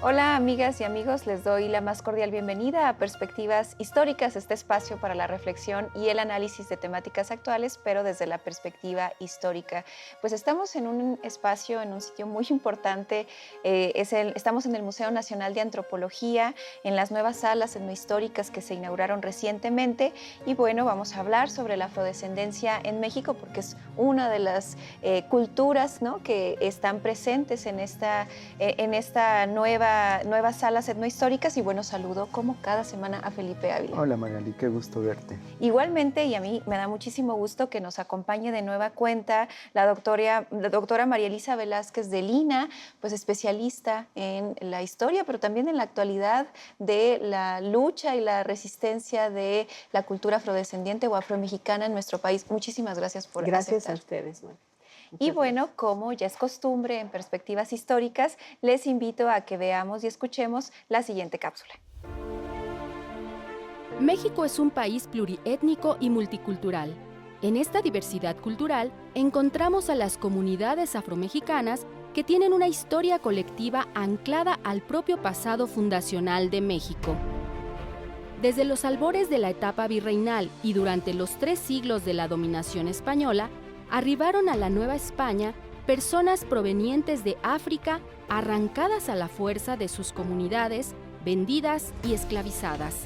Hola amigas y amigos, les doy la más cordial bienvenida a Perspectivas Históricas, este espacio para la reflexión y el análisis de temáticas actuales, pero desde la perspectiva histórica. Pues estamos en un espacio, en un sitio muy importante, estamos en el Museo Nacional de Antropología, en las nuevas salas etnohistóricas que se inauguraron recientemente, y bueno, vamos a hablar sobre la afrodescendencia en México porque es una de las culturas, ¿no?, que están presentes en esta nuevas salas etnohistóricas. Y bueno, saludo como cada semana a Felipe Ávila. Hola Magali, qué gusto verte. Igualmente, y a mí me da muchísimo gusto que nos acompañe de nueva cuenta la doctora María Elisa Velázquez de Lina, pues especialista en la historia, pero también en la actualidad de la lucha y la resistencia de la cultura afrodescendiente o afromexicana en nuestro país. Muchísimas gracias por Gracias aceptar. a ustedes, María. Y bueno, como ya es costumbre en Perspectivas Históricas, les invito a que veamos y escuchemos la siguiente cápsula. México es un país pluriétnico y multicultural. En esta diversidad cultural encontramos a las comunidades afromexicanas que tienen una historia colectiva anclada al propio pasado fundacional de México. Desde los albores de la etapa virreinal y durante los 3 siglos de la dominación española, arribaron a la Nueva España personas provenientes de África, arrancadas a la fuerza de sus comunidades, vendidas y esclavizadas.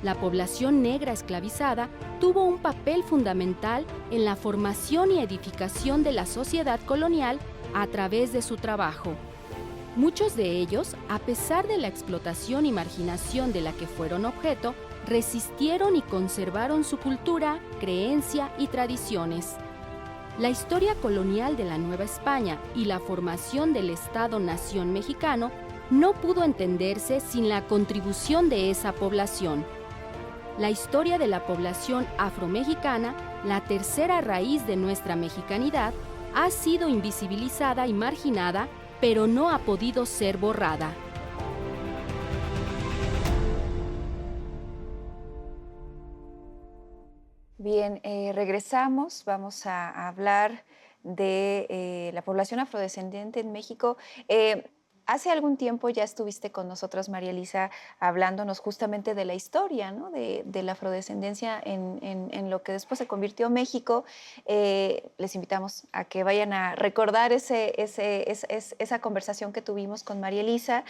La población negra esclavizada tuvo un papel fundamental en la formación y edificación de la sociedad colonial a través de su trabajo. Muchos de ellos, a pesar de la explotación y marginación de la que fueron objeto, resistieron y conservaron su cultura, creencia y tradiciones. La historia colonial de la Nueva España y la formación del Estado-Nación mexicano no pudo entenderse sin la contribución de esa población. La historia de la población afromexicana, la tercera raíz de nuestra mexicanidad, ha sido invisibilizada y marginada, pero no ha podido ser borrada. Bien, regresamos, vamos a hablar de la población afrodescendiente en México. Hace algún tiempo ya estuviste con nosotros, María Elisa, hablándonos justamente de la historia, ¿no?, de la afrodescendencia en lo que después se convirtió México. Les invitamos a que vayan a recordar esa conversación que tuvimos con María Elisa.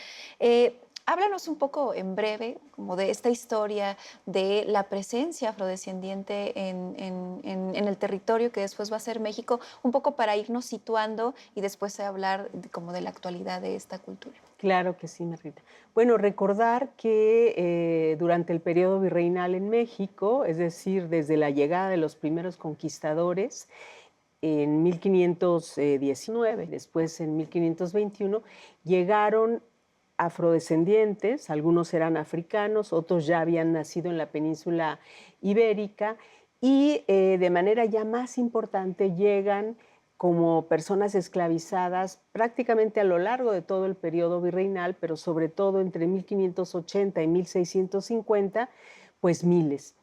Háblanos un poco en breve como de esta historia de la presencia afrodescendiente en el territorio que después va a ser México, un poco para irnos situando y después hablar como de la actualidad de esta cultura. Claro que sí, Margarita. Bueno, recordar que durante el periodo virreinal en México, es decir, desde la llegada de los primeros conquistadores en 1519, después en 1521, llegaron afrodescendientes, algunos eran africanos, otros ya habían nacido en la península ibérica y de manera ya más importante llegan como personas esclavizadas prácticamente a lo largo de todo el periodo virreinal, pero sobre todo entre 1580 y 1650, pues miles.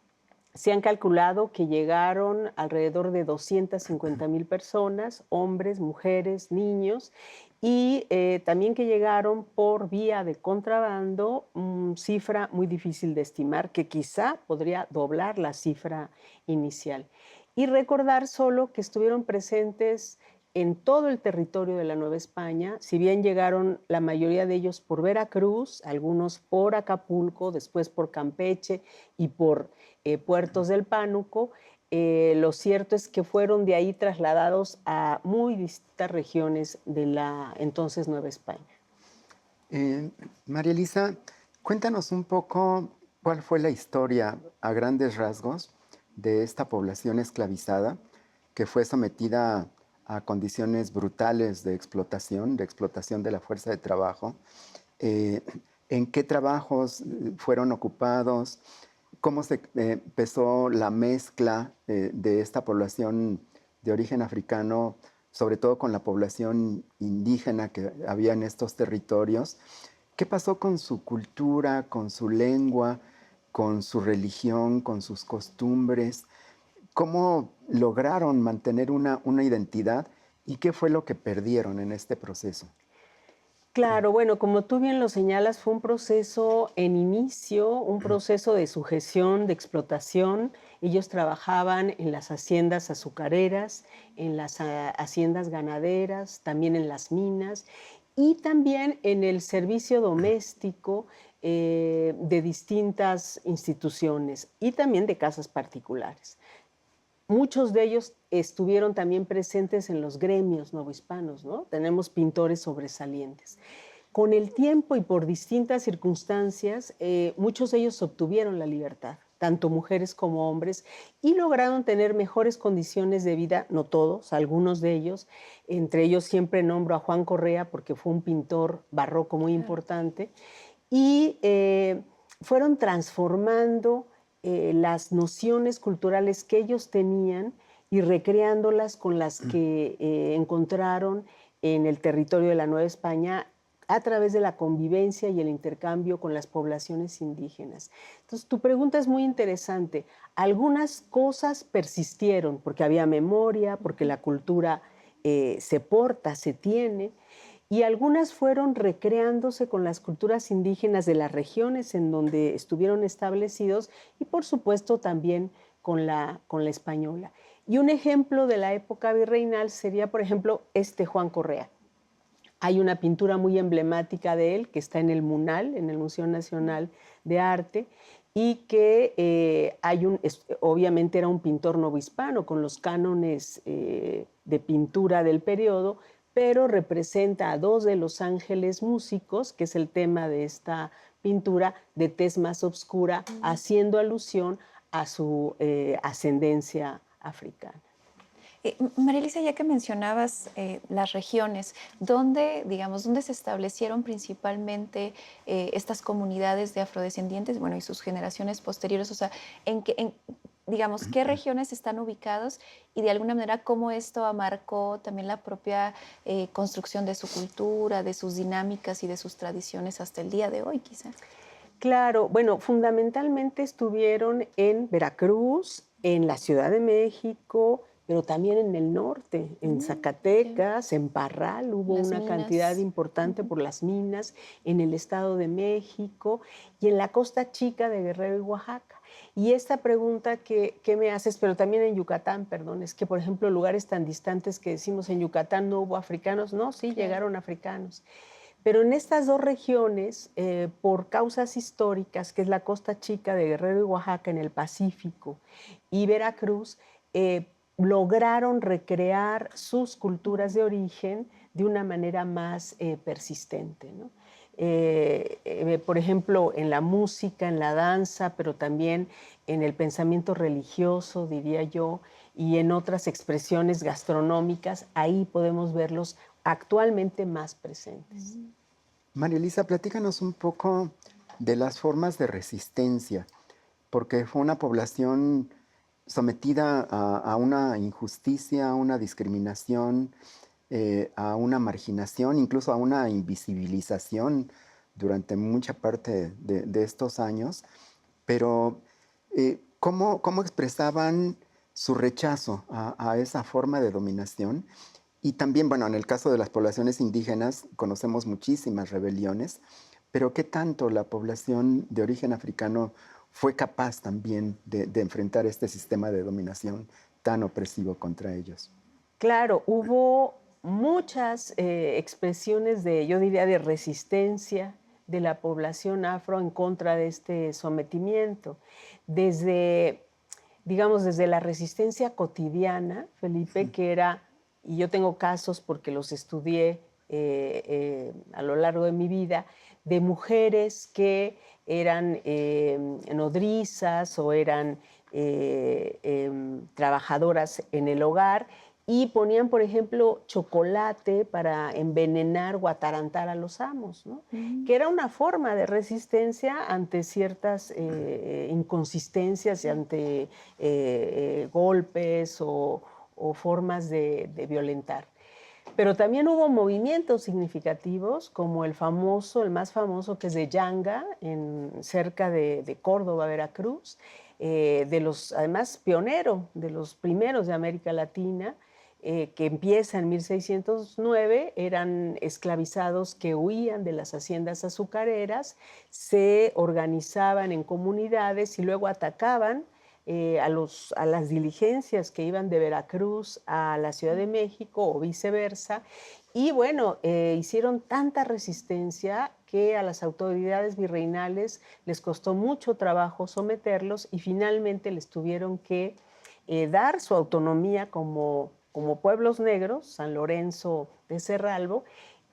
Se han calculado que llegaron alrededor de 250,000 personas, hombres, mujeres, niños, y también que llegaron por vía de contrabando, cifra muy difícil de estimar, que quizá podría doblar la cifra inicial. Y recordar solo que estuvieron presentes en todo el territorio de la Nueva España, si bien llegaron la mayoría de ellos por Veracruz, algunos por Acapulco, después por Campeche y por Puertos del Pánuco, Lo cierto es que fueron de ahí trasladados a muy distintas regiones de la entonces Nueva España. Eh, María Elisa, cuéntanos un poco cuál fue la historia a grandes rasgos de esta población esclavizada que fue sometida a condiciones brutales de explotación de la fuerza de trabajo. Eh, ¿En qué trabajos fueron ocupados? ¿Cómo se empezó la mezcla de esta población de origen africano, sobre todo con la población indígena que había en estos territorios? ¿Qué pasó con su cultura, con su lengua, con su religión, con sus costumbres? ¿Cómo lograron mantener una identidad y qué fue lo que perdieron en este proceso? Claro, bueno, como tú bien lo señalas, fue un proceso en inicio, un proceso de sujeción, de explotación. Ellos trabajaban en las haciendas azucareras, en las haciendas ganaderas, también en las minas y también en el servicio doméstico de distintas instituciones y también de casas particulares. Muchos de ellos estuvieron también presentes en los gremios novohispanos, ¿no? Tenemos pintores sobresalientes. Con el tiempo y por distintas circunstancias, muchos de ellos obtuvieron la libertad, tanto mujeres como hombres, y lograron tener mejores condiciones de vida, no todos, algunos de ellos. Entre ellos siempre nombro a Juan Correa porque fue un pintor barroco muy importante, y fueron transformando las nociones culturales que ellos tenían y recreándolas con las que encontraron en el territorio de la Nueva España a través de la convivencia y el intercambio con las poblaciones indígenas. Entonces, tu pregunta es muy interesante. Algunas cosas persistieron porque había memoria, porque la cultura se porta, se tiene, y algunas fueron recreándose con las culturas indígenas de las regiones en donde estuvieron establecidos y por supuesto también con la española. Y un ejemplo de la época virreinal sería, por ejemplo, Juan Correa. Hay una pintura muy emblemática de él que está en el MUNAL, en el Museo Nacional de Arte, y que obviamente era un pintor novohispano con los cánones de pintura del periodo, pero representa a dos de los ángeles músicos, que es el tema de esta pintura, de tez más oscura, haciendo alusión a su ascendencia africana. María Elisa, ya que mencionabas las regiones, ¿dónde se establecieron principalmente estas comunidades de afrodescendientes, bueno, y sus generaciones posteriores? O sea, ¿qué regiones están ubicados y de alguna manera cómo esto marcó también la propia construcción de su cultura, de sus dinámicas y de sus tradiciones hasta el día de hoy, quizás? Claro, bueno, fundamentalmente estuvieron en Veracruz, en la Ciudad de México, pero también en el norte, en Zacatecas, en Parral, hubo una cantidad importante por las minas, en el Estado de México y en la Costa Chica de Guerrero y Oaxaca. Y esta pregunta que me haces, pero también en Yucatán, perdón, es que, por ejemplo, lugares tan distantes que decimos en Yucatán no hubo africanos, no, sí, llegaron africanos. Pero en estas dos regiones, por causas históricas, que es la Costa Chica de Guerrero y Oaxaca en el Pacífico y Veracruz, lograron recrear sus culturas de origen de una manera más persistente, ¿no? Por ejemplo, en la música, en la danza, pero también en el pensamiento religioso, diría yo, y en otras expresiones gastronómicas, ahí podemos verlos actualmente más presentes. María Elisa, platícanos un poco de las formas de resistencia, porque fue una población sometida a una injusticia, a una discriminación, a una marginación, incluso a una invisibilización durante mucha parte de estos años. Pero, ¿cómo expresaban su rechazo a esa forma de dominación? Y también, bueno, en el caso de las poblaciones indígenas conocemos muchísimas rebeliones, pero ¿qué tanto la población de origen africano fue capaz también de enfrentar este sistema de dominación tan opresivo contra ellos? Claro, hubo muchas expresiones yo diría, de resistencia de la población afro en contra de este sometimiento. Desde digamos, desde la resistencia cotidiana, Felipe, que era, y yo tengo casos porque los estudié a lo largo de mi vida, de mujeres que eran nodrizas o eran trabajadoras en el hogar y ponían, por ejemplo, chocolate para envenenar o atarantar a los amos, ¿no? Que era una forma de resistencia ante ciertas inconsistencias y ante golpes o formas de violentar. Pero también hubo movimientos significativos, como el más famoso, que es de Yanga, cerca de Córdoba, Veracruz, además pionero, de los primeros de América Latina, que empieza en 1609, eran esclavizados que huían de las haciendas azucareras, se organizaban en comunidades y luego atacaban a las diligencias que iban de Veracruz a la Ciudad de México o viceversa. Y bueno, hicieron tanta resistencia que a las autoridades virreinales les costó mucho trabajo someterlos y finalmente les tuvieron que dar su autonomía como pueblos negros, San Lorenzo de Cerralbo,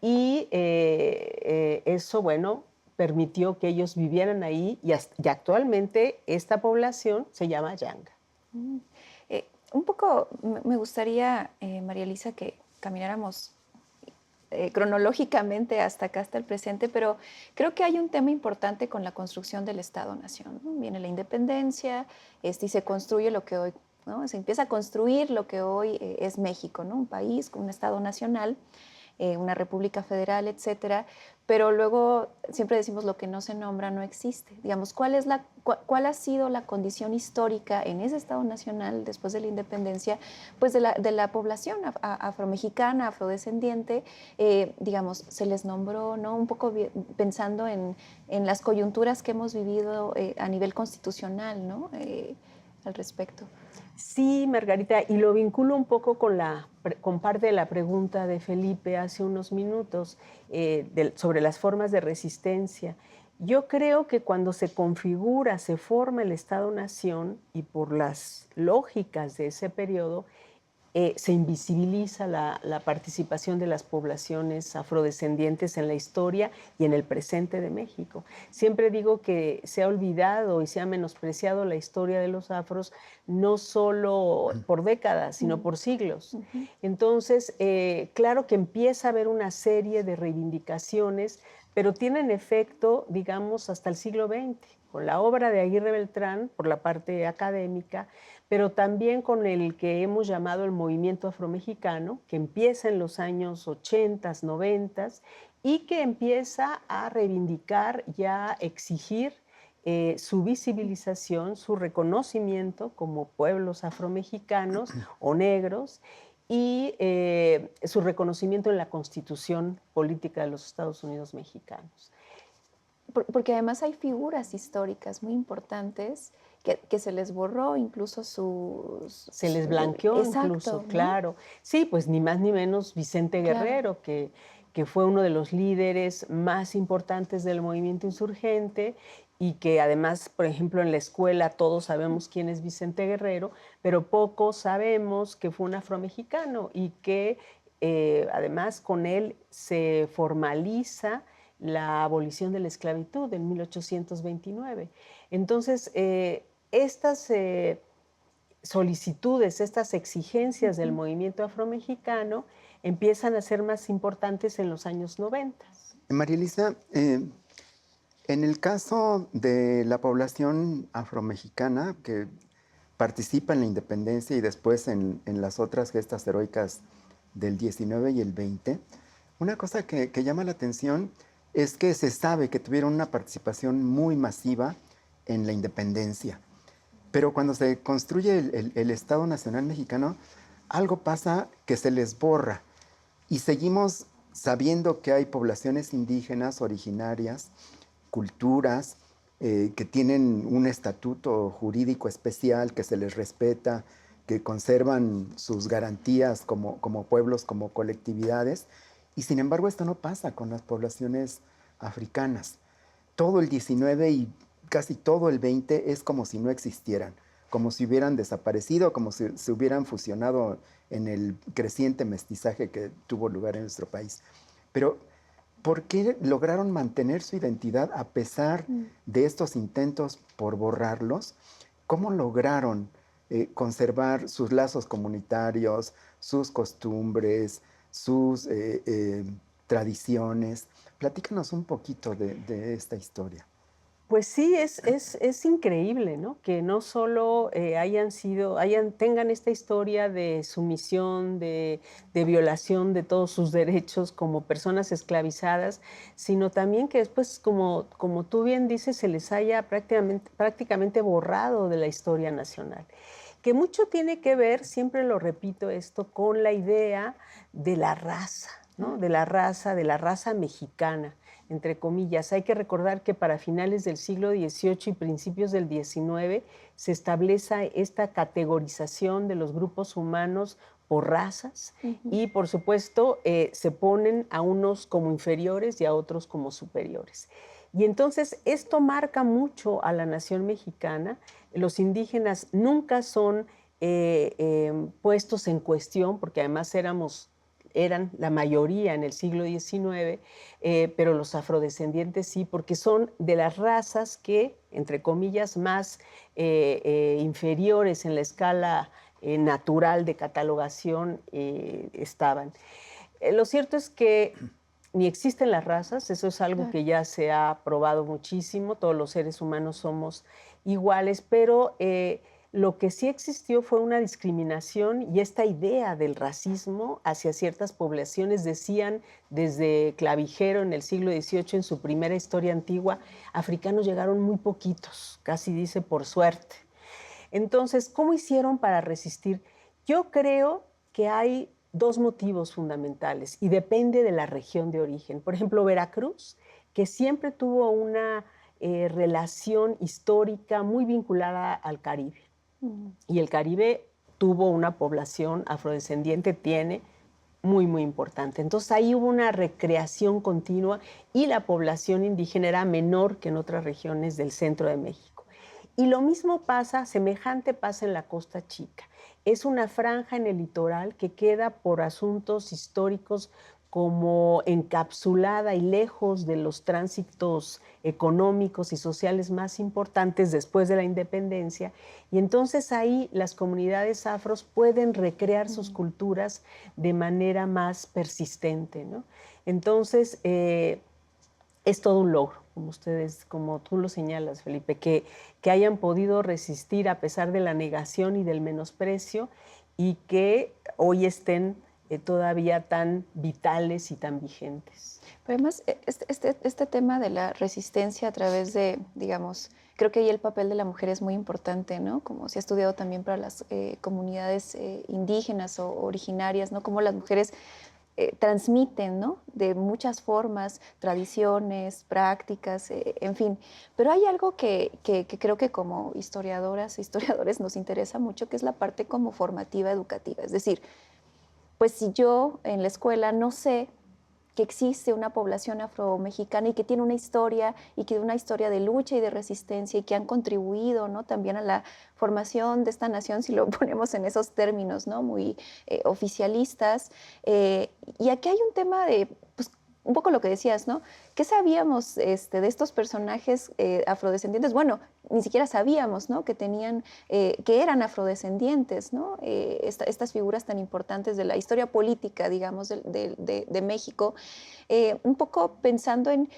y eso, bueno, permitió que ellos vivieran ahí y actualmente esta población se llama Yanga. Un poco me gustaría, María Elisa, que camináramos cronológicamente hasta acá, hasta el presente, pero creo que hay un tema importante con la construcción del Estado-Nación, ¿no? Viene la independencia y se construye lo que hoy, ¿no? Se empieza a construir lo que hoy es México, ¿no? Un país con un Estado nacional, una república federal, etcétera, pero luego siempre decimos lo que no se nombra no existe. Digamos, ¿cuál ha sido la condición histórica en ese Estado nacional después de la independencia, pues de la población afromexicana, afrodescendiente? Digamos, se les nombró, ¿no? Un poco pensando en las coyunturas que hemos vivido a nivel constitucional, ¿no? Al respecto. Sí, Margarita, y lo vinculo un poco con parte de la pregunta de Felipe hace unos minutos sobre las formas de resistencia. Yo creo que cuando se configura, se forma el Estado-Nación y por las lógicas de ese periodo, se invisibiliza la participación de las poblaciones afrodescendientes en la historia y en el presente de México. Siempre digo que se ha olvidado y se ha menospreciado la historia de los afros, no solo por décadas, sino por siglos. Entonces, claro que empieza a haber una serie de reivindicaciones, pero tienen efecto, digamos, hasta el siglo XX, con la obra de Aguirre Beltrán, por la parte académica, pero también con el que hemos llamado el movimiento afromexicano, que empieza en los años 80, 90 y que empieza a reivindicar y a exigir su visibilización, su reconocimiento como pueblos afromexicanos o negros y su reconocimiento en la Constitución Política de los Estados Unidos Mexicanos. Porque además hay figuras históricas muy importantes que se les borró incluso se les blanqueó. Exacto, incluso, ¿no? Claro. Sí, pues ni más ni menos Vicente Guerrero, claro. que fue uno de los líderes más importantes del movimiento insurgente y que además, por ejemplo, en la escuela todos sabemos quién es Vicente Guerrero, pero pocos sabemos que fue un afromexicano y que además con él se formaliza la abolición de la esclavitud en 1829. Entonces, estas solicitudes, estas exigencias del movimiento afromexicano empiezan a ser más importantes en los años 90. María Elisa, en el caso de la población afromexicana que participa en la independencia y después en las otras gestas heroicas del 19 y el 20, una cosa que llama la atención es que se sabe que tuvieron una participación muy masiva en la independencia. Pero cuando se construye el Estado Nacional Mexicano, algo pasa que se les borra. Y seguimos sabiendo que hay poblaciones indígenas originarias, culturas, que tienen un estatuto jurídico especial, que se les respeta, que conservan sus garantías como pueblos, como colectividades. Y sin embargo, esto no pasa con las poblaciones africanas. Todo el 19 y casi todo el 20 es como si no existieran. como si hubieran desaparecido, como si se hubieran fusionado en el creciente mestizaje que tuvo lugar en nuestro país. Pero, ¿por qué lograron mantener su identidad a pesar de estos intentos por borrarlos? ¿Cómo lograron conservar sus lazos comunitarios, sus costumbres, sus tradiciones? Platícanos un poquito de esta historia. Pues sí, es increíble, ¿no? Que no solo tengan esta historia de sumisión, de violación de todos sus derechos como personas esclavizadas, sino también que después, como tú bien dices, se les haya prácticamente borrado de la historia nacional. Que mucho tiene que ver, siempre lo repito esto, con la idea de la raza, ¿no? De la raza mexicana, entre comillas. Hay que recordar que para finales del siglo XVIII y principios del XIX se establece esta categorización de los grupos humanos por razas y, por supuesto, se ponen a unos como inferiores y a otros como superiores. Y entonces esto marca mucho a la nación mexicana. Los indígenas nunca son puestos en cuestión, porque además eran la mayoría en el siglo XIX, pero los afrodescendientes sí, porque son de las razas que, entre comillas, más inferiores en la escala natural de catalogación estaban. Lo cierto es que ni existen las razas, eso es algo que ya se ha probado muchísimo, todos los seres humanos somos iguales, pero lo que sí existió fue una discriminación y esta idea del racismo hacia ciertas poblaciones. Decían desde Clavijero en el siglo XVIII, en su primera historia antigua, africanos llegaron muy poquitos, casi dice por suerte. Entonces, ¿cómo hicieron para resistir? Yo creo que hay dos motivos fundamentales y depende de la región de origen. Por ejemplo, Veracruz, que siempre tuvo una relación histórica muy vinculada al Caribe. Y el Caribe tuvo una población afrodescendiente, tiene muy, muy importante. Entonces ahí hubo una recreación continua y la población indígena era menor que en otras regiones del centro de México. Y lo mismo pasa, semejante pasa en la Costa Chica. Es una franja en el litoral que queda por asuntos históricos como encapsulada y lejos de los tránsitos económicos y sociales más importantes después de la independencia. Y entonces ahí las comunidades afros pueden recrear sus culturas de manera más persistente, ¿no? Entonces, es todo un logro, como tú lo señalas, Felipe, que hayan podido resistir a pesar de la negación y del menosprecio y que hoy estén todavía tan vitales y tan vigentes. Pero además, este tema de la resistencia a través de, digamos, creo que ahí el papel de la mujer es muy importante, ¿no? Como se ha estudiado también para las comunidades indígenas o originarias, ¿no? Cómo las mujeres transmiten, ¿no? De muchas formas, tradiciones, prácticas, en fin. Pero hay algo que creo que como historiadoras e historiadores nos interesa mucho, que es la parte como formativa educativa. Es decir, pues si yo en la escuela no sé que existe una población afromexicana y que tiene una historia y que una historia de lucha y de resistencia y que han contribuido, ¿no? También a la formación de esta nación, si lo ponemos en esos términos, ¿no? Muy oficialistas. Y aquí hay un tema de, pues, un poco lo que decías, ¿no? ¿Qué sabíamos de estos personajes afrodescendientes? Bueno, ni siquiera sabíamos, ¿no? Que tenían, que eran afrodescendientes, ¿no? Estas figuras tan importantes de la historia política, digamos, de México. Un poco pensando en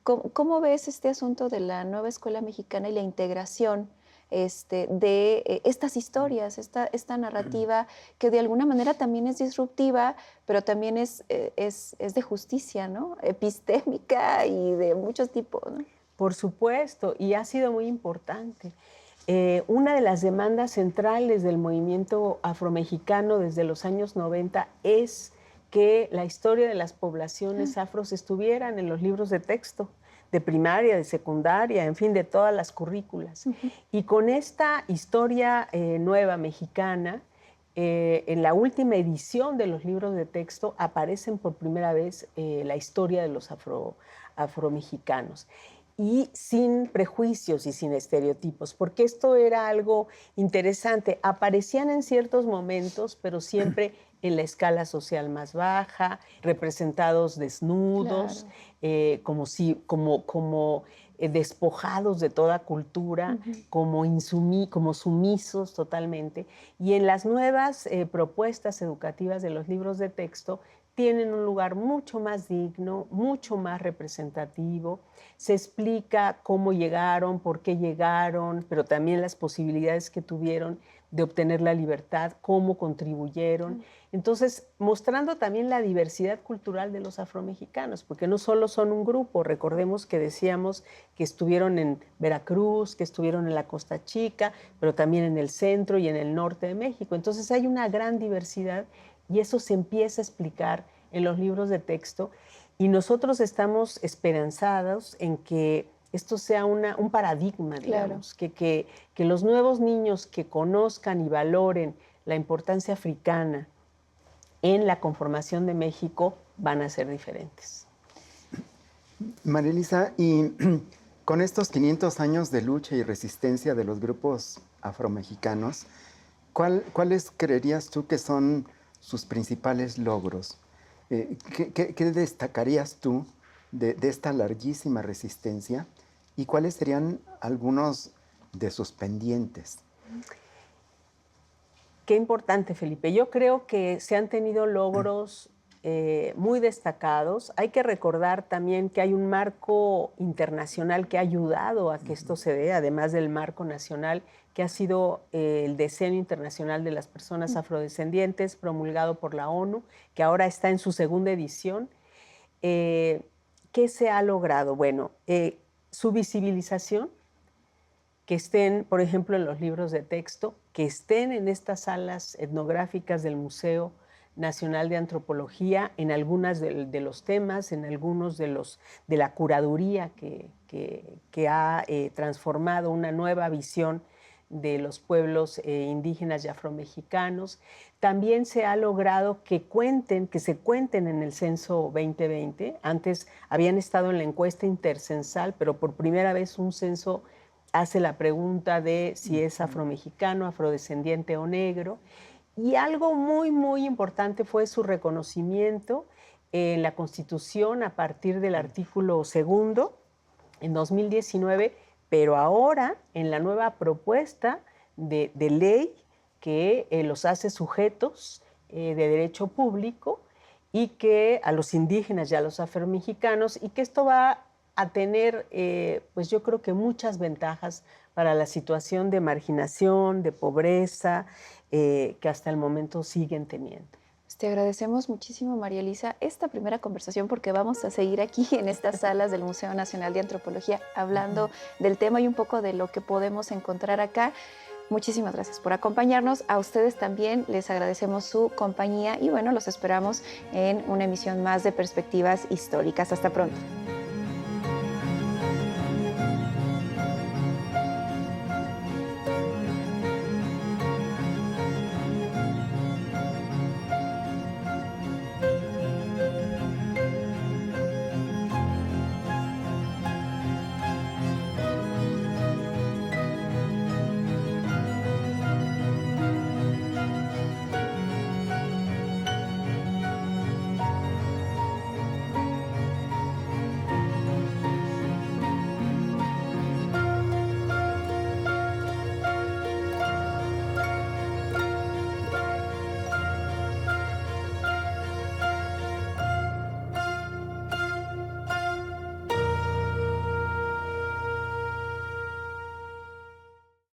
cómo ves este asunto de la nueva escuela mexicana y la integración de estas historias, esta narrativa que de alguna manera también es disruptiva, pero también es de justicia, ¿no? Epistémica y de muchos tipos, ¿no? Por supuesto, y ha sido muy importante. Una de las demandas centrales del movimiento afromexicano desde los años 90 es que la historia de las poblaciones afros estuvieran en los libros de texto, de primaria, de secundaria, en fin, de todas las currículas. Y con esta historia nueva mexicana, en la última edición de los libros de texto aparecen por primera vez la historia de los afromexicanos. y sin prejuicios y sin estereotipos, porque esto era algo interesante. Aparecían en ciertos momentos, pero siempre en la escala social más baja, representados desnudos, Claro. como despojados de toda cultura, como sumisos totalmente. Y en las nuevas propuestas educativas de los libros de texto tienen un lugar mucho más digno, mucho más representativo. Se explica cómo llegaron, por qué llegaron, pero también las posibilidades que tuvieron de obtener la libertad, cómo contribuyeron. Entonces, mostrando también la diversidad cultural de los afromexicanos, porque no solo son un grupo, recordemos que decíamos que estuvieron en Veracruz, que estuvieron en la Costa Chica, pero también en el centro y en el norte de México. Entonces hay una gran diversidad y eso se empieza a explicar en los libros de texto y nosotros estamos esperanzados en que esto sea un paradigma, digamos, Claro. que los nuevos niños que conozcan y valoren la importancia africana en la conformación de México van a ser diferentes. María Elisa, y con estos 500 años de lucha y resistencia de los grupos afromexicanos, ¿cuáles creerías tú que son sus principales logros? ¿Qué destacarías tú de esta larguísima resistencia y cuáles serían algunos de sus pendientes? Qué importante, Felipe. Yo creo que se han tenido logros muy destacados. Hay que recordar también que hay un marco internacional que ha ayudado a que esto se dé, además del marco nacional, que ha sido el Decenio Internacional de las Personas Afrodescendientes, promulgado por la ONU, que ahora está en su segunda edición. ¿Qué se ha logrado? Bueno, su visibilización, que estén, por ejemplo, en los libros de texto, que estén en estas salas etnográficas del Museo Nacional de Antropología, en algunos de los temas, en algunos de la curaduría que ha transformado una nueva visión de los pueblos indígenas y afromexicanos. También se ha logrado que se cuenten en el censo 2020. Antes habían estado en la encuesta intercensal, pero por primera vez un censo hace la pregunta de si es afromexicano, afrodescendiente o negro. Y algo muy, muy importante fue su reconocimiento en la Constitución a partir del artículo 2 en 2019, pero ahora en la nueva propuesta de ley que los hace sujetos de derecho público y que a los indígenas y a los afromexicanos, y que esto va a tener, pues yo creo que muchas ventajas para la situación de marginación, de pobreza, que hasta el momento siguen teniendo. Pues te agradecemos muchísimo, María Elisa, esta primera conversación porque vamos a seguir aquí en estas salas del Museo Nacional de Antropología hablando del tema y un poco de lo que podemos encontrar acá. Muchísimas gracias por acompañarnos. A ustedes también les agradecemos su compañía y bueno, los esperamos en una emisión más de Perspectivas Históricas. Hasta pronto.